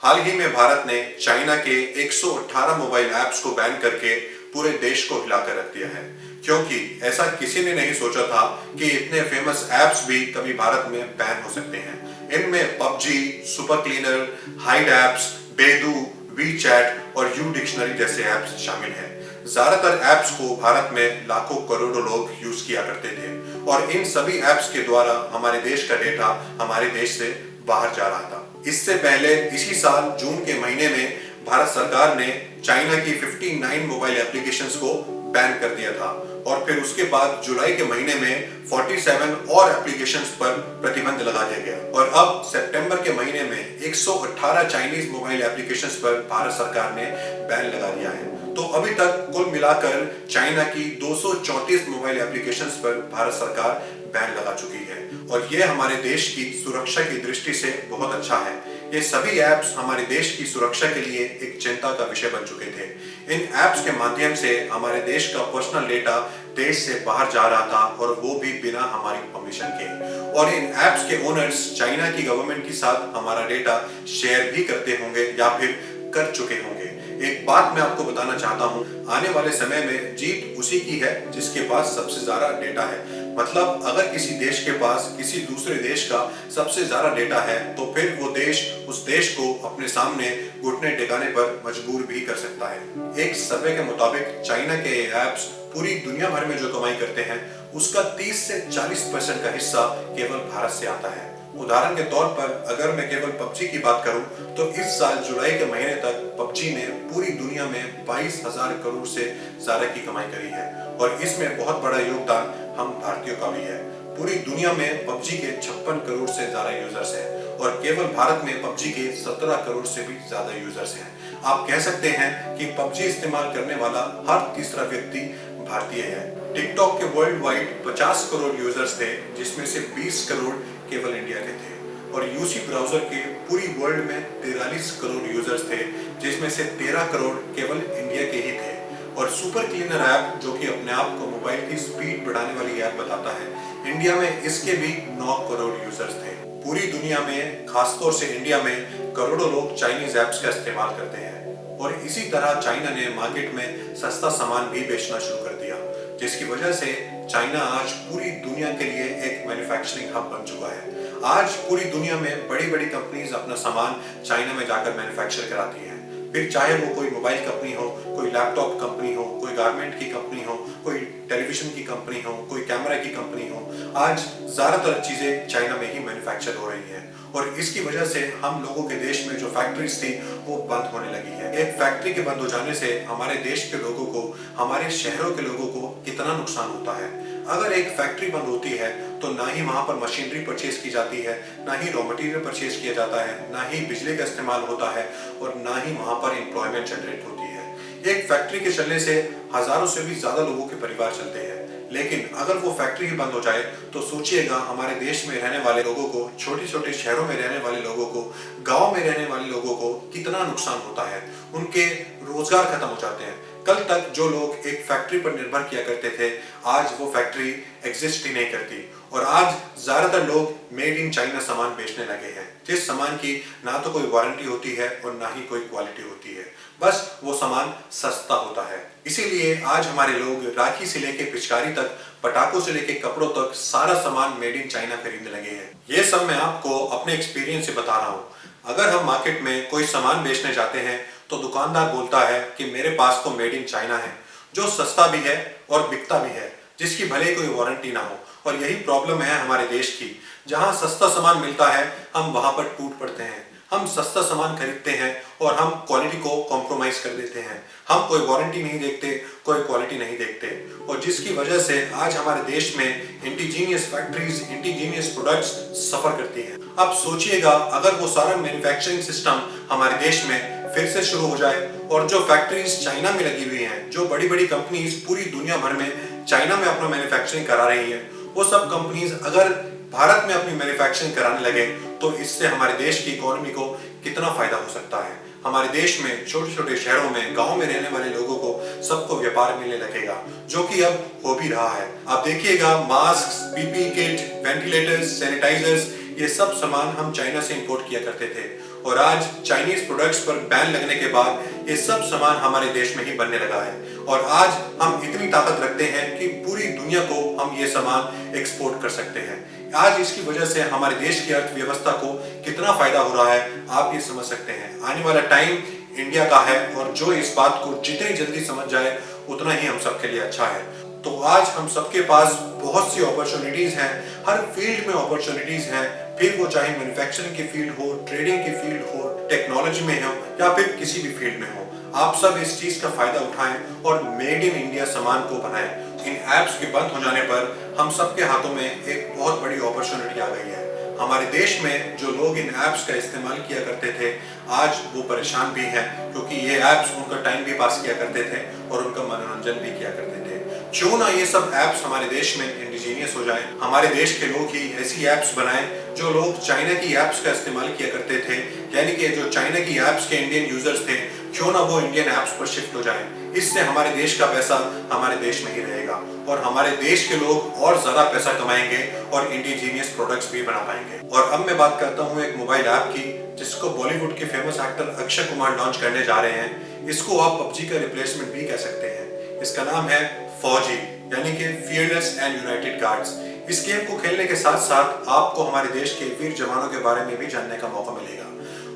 हाल ही में भारत ने चाइना के 118 मोबाइल ऐप्स को बैन करके पूरे देश को हिलाकर रख दिया है, क्योंकि ऐसा किसी ने नहीं सोचा था कि इतने फेमस ऐप्स भी कभी भारत में बैन हो सकते हैं। इनमें PUBG, super cleaner, hide apps, Baidu, we chat और यू डिक्शनरी जैसे ऐप्स शामिल हैं। ज्यादातर ऐप्स को भारत में लाखों करोड़ों लोग यूज किया करते थे और इन सभी ऐप्स के द्वारा हमारे देश का डेटा हमारे देश से बाहर जा रहा था। इससे पहले इसी साल जून के महीने में भारत सरकार ने चाइना की 59 मोबाइल एप्लीकेशंस को बैन कर दिया था और फिर उसके बाद जुलाई के महीने में 47 और एप्लीकेशंस पर प्रतिबंध लगा दिया गया और अब सितंबर के महीने में 118 चाइनीज मोबाइल एप्लीकेशंस पर भारत सरकार ने बैन लगा दिया है। तो अभी तक कुल मिलाकर चाइना की 234 मोबाइल एप्लीकेशंस पर भारत सरकार बैन लगा चुकी है और ये हमारे देश की सुरक्षा की दृष्टि से बहुत अच्छा है। ये सभी ऐप्स हमारे देश की सुरक्षा के लिए एक चिंता का विषय बन चुके थे। इन ऐप्स के माध्यम से हमारे देश का पर्सनल डेटा देश से बाहर जा रहा था और वो भी बिना हमारी परमिशन के, और इन ऐप्स के ओनर्स चाइना की गवर्नमेंट के साथ हमारा डेटा शेयर भी करते होंगे या फिर कर चुके होंगे। एक बात मैं आपको बताना चाहता हूँ, आने वाले समय में जीत उसी की है जिसके पास सबसे ज्यादा डेटा है। मतलब अगर किसी देश के पास किसी दूसरे देश का सबसे ज्यादा डेटा है तो फिर वो देश उस देश को अपने सामने घुटने टिकाने पर मजबूर भी कर सकता है। एक सर्वे के मुताबिक चाइना के ऐप्स पूरी दुनिया भर में जो कमाई करते हैं उसका 30 से 40% का हिस्सा केवल भारत से आता है। उदाहरण के तौर पर अगर मैं केवल पबजी की बात करूं तो इस साल जुलाई के महीने तक पबजी ने पूरी दुनिया में 22,000 करोड़ से ज्यादा की कमाई करी है और इसमें बहुत बड़ा योगदान हम भारतीयों का भी है। पूरी दुनिया में पबजी के 56 करोड़ से ज्यादा यूजर्स हैं और केवल भारत में पबजी के 17 करोड़ से भी ज्यादा यूजर्स हैं। आप कह सकते हैं कि पबजी इस्तेमाल करने वाला हर तीसरा व्यक्ति भारतीय है। टिकटॉक के वर्ल्ड वाइड 50 करोड़ यूजर्स थे, जिसमें से 20 करोड़ केवल इंडिया के थे, और यूसी ब्राउजर के पूरी वर्ल्ड में 43 करोड़ यूजर्स थे, जिसमें से 13 करोड़ केवल इंडिया के ही थे। और सुपर क्लीनर ऐप, जो कि अपने आप को मोबाइल की स्पीड बढ़ाने वाली ऐप बताता है, इंडिया में इसके भी 9 करोड़ यूजर्स थे। पूरी दुनिया में, खासतौर से इंडिया में, करोड़ों लोग चाइनीज ऐप्स का इस्तेमाल करते हैं और इसी तरह चाइना ने मार्केट में सस्ता सामान भी बेचना शुरू कर दिया, जिसकी वजह से चाइना आज पूरी दुनिया के लिए एक मैन्युफैक्चरिंग हब बन चुका है। आज पूरी दुनिया में बड़ी बड़ी कंपनीज अपना सामान चाइना में जाकर मैन्युफैक्चर कराती हैं, फिर चाहे वो कोई मोबाइल कंपनी हो, कोई लैपटॉप कंपनी हो, कोई गारमेंट की कंपनी हो, कोई टेलीविजन की कंपनी हो, कोई कैमरा की कंपनी हो। आज ज्यादातर चीजें चाइना में ही मैन्युफैक्चर हो रही हैं और इसकी वजह से हम लोगों के देश में जो फैक्ट्रीज थी वो बंद होने लगी है। एक फैक्ट्री के बंद हो जाने से हमारे देश के लोगों को, हमारे शहरों के लोगों को कितना नुकसान होता है। अगर एक फैक्ट्री बंद होती है तो ना ही वहां पर मशीनरी परचेज की जाती है, ना ही रॉ मटेरियल परचेज किया जाता है, ना ही बिजली का इस्तेमाल होता है और ना ही वहां पर एम्प्लॉयमेंट जनरेट होती है। एक फैक्ट्री के चलने से हजारों से भी ज्यादा लोगों के परिवार चलते हैं, लेकिन अगर वो फैक्ट्री ही बंद हो जाए तो सोचिएगा हमारे देश में रहने वाले लोगों को, छोटे छोटे शहरों में रहने वाले लोगों को, गांव में रहने वाले लोगों को कितना नुकसान होता है। उनके रोजगार खत्म हो जाते हैं। कल तक जो लोग एक फैक्ट्री पर निर्भर किया करते थे, आज वो फैक्ट्री एग्जिस्ट ही नहीं करती और आज ज्यादातर लोग मेड इन चाइना सामान बेचने लगे हैं, जिस सामान की ना तो कोई वारंटी होती है और ना ही कोई क्वालिटी होती है, बस वो सामान सस्ता होता है। इसीलिए आज हमारे लोग राखी से लेके पिचकारी तक, पटाखों से लेके कपड़ों तक सारा सामान मेड इन चाइना खरीदने लगे हैं। ये सब मैं आपको अपने एक्सपीरियंस से बता रहा हूँ। अगर हम मार्केट में कोई सामान बेचने जाते हैं तो दुकानदार बोलता है कि मेरे पास तो मेड इन चाइना है, जो सस्ता भी है और बिकता भी है, जिसकी भले कोई वारंटी ना हो। और यही प्रॉब्लम है हमारे देश की। जहां सस्ता सामान मिलता है हम वहां पर टूट पड़ते हैं। हम सस्ता सामान खरीदते हैं और हम क्वालिटी को कॉम्प्रोमाइज कर देते हैं। हम कोई वारंटी नहीं देखते, कोई क्वालिटी नहीं देखते और जिसकी वजह से आज हमारे देश में इंडिजीनियस फैक्ट्रीज, इंडिजीनियस प्रोडक्ट्स सफर करती हैं। अब सोचिएगा अगर वो सारा मैन्युफैक्चरिंग सिस्टम हमारे देश में फिर से शुरू हो जाए और जो फैक्ट्रीज चाइना में लगी हुई हैं, जो बड़ी बड़ी कंपनीज पूरी दुनिया भर में चाइना में अपना मैन्युफैक्चरिंग करा रही हैं, वो सब कंपनीज अगर भारत में अपनी मैन्युफैक्चरिंग कराने लगे तो इससे हमारे देश की इकोनॉमी को कितना फायदा हो सकता है। हमारे देश में छोटे छोटे शहरों में, गांव में रहने वाले लोगों को सबको व्यापार मिलने लगेगा, जो कि अब हो भी रहा है। आप देखिएगा mask, PPE kit, ventilators, sanitizers, ये सब सामान हम चाइना से इंपोर्ट किया करते थे और आज चाइनीज प्रोडक्ट्स पर बैन लगने के बाद ये सब सामान हमारे देश में ही बनने लगा है और आज हम इतनी ताकत रखते हैं कि पूरी दुनिया को हम ये सामान एक्सपोर्ट कर सकते हैं। आज इसकी वजह से हमारे देश की अर्थव्यवस्था को कितना फायदा हो रहा है आप ये समझ सकते हैं। आने वाला टाइम इंडिया का है और जो इस बात को जितनी जल्दी समझ जाए उतना ही हम सबके लिए अच्छा है। तो आज हम सबके पास बहुत सी अपॉर्चुनिटीज हैं, हर फील्ड में अपॉर्चुनिटीज हैं, फिर वो चाहे मैन्युफैक्चरिंग की फील्ड हो, ट्रेडिंग की फील्ड हो, टेक्नोलॉजी में हो या फिर किसी भी फील्ड में हो। आप सब इस चीज का फायदा उठाएं और मेड इन इंडिया सामान को बनाएं। इन एप्स के बंद हो जाने पर हम सबके हाथों में एक बहुत बड़ी अपॉर्चुनिटी आ गई है। हमारे देश में जो लोग इन ऐप्स का इस्तेमाल किया करते थे आज वो परेशान भी हैं क्योंकि ये ऐप्स उनका टाइम भी पास किया करते थे और उनका मनोरंजन भी किया करते थे। क्यों ना ये सब ऐप्स हमारे देश में इंडिजीनियस हो जाएं, हमारे देश के लोग ही ऐसी ऐप्स बनाएं जो लोग चाइना की ऐप्स का इस्तेमाल किया करते थे, यानी कि जो चाइना की ऐप्स के इंडियन यूजर्स थे क्यों ना वो इंडियन ऐप्स पर शिफ्ट हो जाएं। इससे हमारे देश का पैसा हमारे देश में ही रहेगा और हमारे देश के लोग और ज्यादा पैसा कमाएंगे और इंडिजीनियस प्रोडक्ट्स भी बना पाएंगे। और अब मैं बात करता हूँ एक मोबाइल ऐप की जिसको बॉलीवुड के famous actor Akshay Kumar launch करने जा रहे हैं। इसको आप पबजी का रिप्लेसमेंट भी कह सकते हैं। इसका नाम है फौजी यानी कि फियरलेस एंड यूनाइटेड गार्ड्स। इस गेम को खेलने के साथ साथ आपको हमारे देश के वीर जवानों के बारे में भी जानने का मौका मिलेगा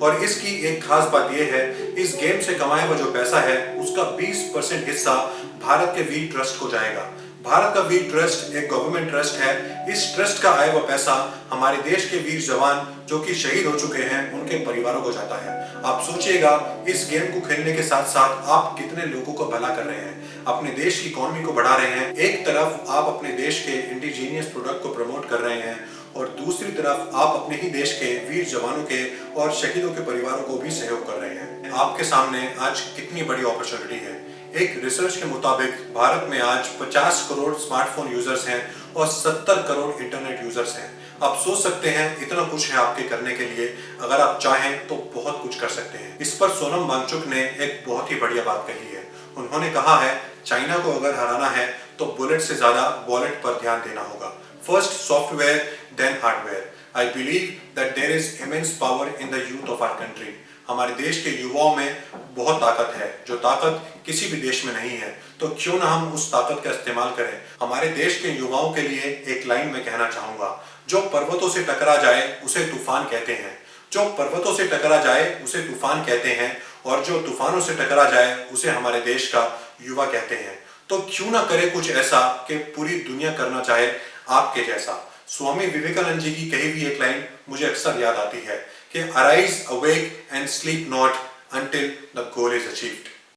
और इसकी एक खास बात यह है इस गेम से कमाया हुआ जो पैसा है उसका 20% हिस्सा भारत के वीर ट्रस्ट को जाएगा। भारत का वीर ट्रस्ट एक गवर्नमेंट ट्रस्ट है। इस ट्रस्ट का आया हुआ पैसा हमारे देश के वीर जवान जो कि शहीद हो चुके हैं उनके परिवारों को जाता है। आप सोचिएगा इस गेम को खेलने के साथ साथ आप कितने लोगों को भला कर रहे हैं, अपने देश की इकोनॉमी को बढ़ा रहे हैं। एक तरफ आप अपने देश के इंडिजीनियस प्रोडक्ट को प्रमोट कर रहे हैं और दूसरी तरफ आप अपने ही देश के वीर जवानों के और शहीदों के परिवारों को भी सहयोग कर रहे हैं। आपके सामने आज कितनी बड़ी अपॉर्चुनिटी है। एक रिसर्च के मुताबिक भारत में आज 50 करोड़ स्मार्टफोन यूजर्स हैं और 70 करोड़ इंटरनेट यूजर्स हैं। आप सोच सकते हैं इतना कुछ है आपके करने के लिए, अगर आप चाहें तो बहुत कुछ कर सकते हैं। इस पर सोनम वांगचुक ने एक बहुत ही बढ़िया बात कही है। उन्होंने कहा है चाइना को अगर हराना है तो बुलेट से ज्यादा वॉलेट पर ध्यान देना होगा। First software then hardware. I believe that there is immense power in the youth of our country. हमारे देश के युवाओं में बहुत ताकत है जो ताकत किसी भी देश में नहीं है, तो क्यों ना हम उस ताकत का इस्तेमाल करें। हमारे देश के युवाओं के लिए एक लाइन में कहना चाहूंगा, जो पर्वतों से टकरा जाए उसे तूफान कहते हैं, जो पर्वतों से टकरा जाए उसे तूफान कहते हैं और जो तूफानों से टकरा जाए उसे हमारे देश का युवा कहते हैं। तो क्यों ना करे कुछ ऐसा कि पूरी दुनिया करना चाहे आपके जैसा। स्वामी विवेकानंद जी की कही हुई एक लाइन मुझे अक्सर याद आती है कि arise awake and sleep not until the goal is achieved।